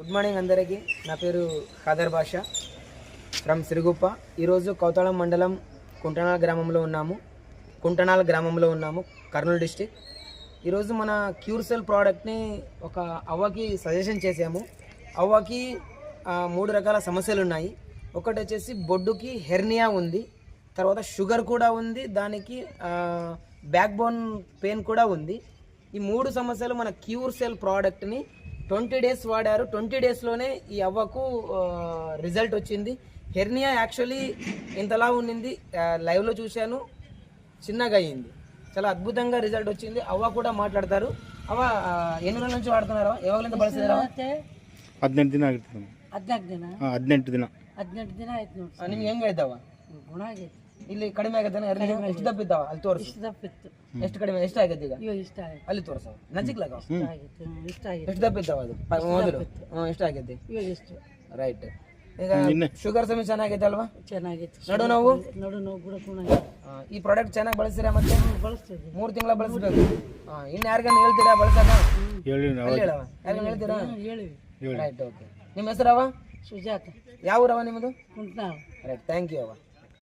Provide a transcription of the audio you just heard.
Good morning అందరికీ. నా పేరు ఖాదర్ బాషా ఫ్రమ్ సిరుగుప్ప. ఈరోజు కౌతాళం మండలం కుంటనాల గ్రామంలో ఉన్నాము, కర్నూలు డిస్టిక్. ఈరోజు మన క్యూర్సెల్ ప్రోడక్ట్ని ఒక అవ్వకి సజెషన్ చేసాము. అవ్వకి 3 రకాల సమస్యలు ఉన్నాయి. ఒకటి వచ్చేసి బొడ్డుకి హెర్నియా ఉంది, తర్వాత షుగర్ కూడా ఉంది, దానికి బ్యాక్ బోన్ పెయిన్ కూడా ఉంది. ఈ 3 సమస్యలు మన క్యూర్సెల్ ప్రోడక్ట్ని 20 డేస్ వాడారు. 20 డేస్లోనే ఈ అవ్వకు రిజల్ట్ వచ్చింది. హెర్నియా యాక్చువల్లీ ఇంతలా ఉండింది, లైవ్లో చూశాను, చిన్నగా అయ్యింది. చాలా అద్భుతంగా రిజల్ట్ వచ్చింది. అవ్వ కూడా మాట్లాడతారు. అవ్వ ఎన్ని రోజుల నుంచి వాడుతున్నారా? ಯಾವಾಗಲಿಂದ ಬಳಸಿದ್ದೀರಾ? 18 ದಿನ ಆಗಿತ್ತು. 18 ದಿನ ಆಯ್ತು. ನಿಮ್ಗೆ ಹೆಂಗಾಯ್ತವ? ಗುಣ ಆಗೈತಿ. ಇಲ್ಲಿ ಕಡಿಮೆ ಆಗೈತೆ? ಎಷ್ಟು ದಪ್ಪಿದ್ದಾವ? ಅಲ್ಲಿ ತೋರಿಸಿ. ಇಷ್ಟು ದಪ್ಪಿತ್ತು. ಎಷ್ಟು ಕಡಿಮೆ, ಎಷ್ಟು ಆಗೈತೆ ಈಗ? ಇವಾಗ ಇಷ್ಟ ಆಯ್ತು. ಅಲ್ಲಿ ತೋರಿಸ ನಜಿಕ್ಲಾಗ ಇಷ್ಟ ಆಗಿತ್ತು. ಇಷ್ಟ ಆಗಿತ್ತು. ಎಷ್ಟು ದಪ್ಪಿದ್ದಾವ ಅದು ಮೊದಲು? ಎಷ್ಟು ಆಗೈತಿ ಇವಾಗ ಇಷ್ಟು. ರೈಟ್. ಈಗ ಶುಗರ್ ಸಮಸ್ಯೆ ಚೆನ್ನಾಗೈತೆ ಅಲ್ವಾ? ಚೆನ್ನಾಗಿತ್ತು. ನಡು ನೋವು ಕೂಡ ಗುಣ ಆಗೈತೆ. ಈ ಪ್ರಾಡಕ್ಟ್ ಚೆನ್ನಾಗಿ ಬಳಸಿರಾ? ಮತ್ತೆ ಬಳಸ್ತಿದ್ವಿ. 3 ತಿಂಗಳ ಬಳಸಬೇಕು. ಇನ್ನು ಯಾರಿಗಾನ ಹೇಳ್ತೀರಾ ಬಳಸಕ? ಹೇಳವ ಯಾರಿಗಾನ ಹೇಳ್ತೀರಾ? ಹೇಳಿವಿ. Right, okay. ನಿಮ್ಮ ಹೆಸರವ? ಸುಜಾತ. ಯಾವ ಊರವ ನಿಮ್ಮದು? ಕುಂಟ್ನಾಳ. ರೈಟ್, ಥ್ಯಾಂಕ್ ಯು ಅವ.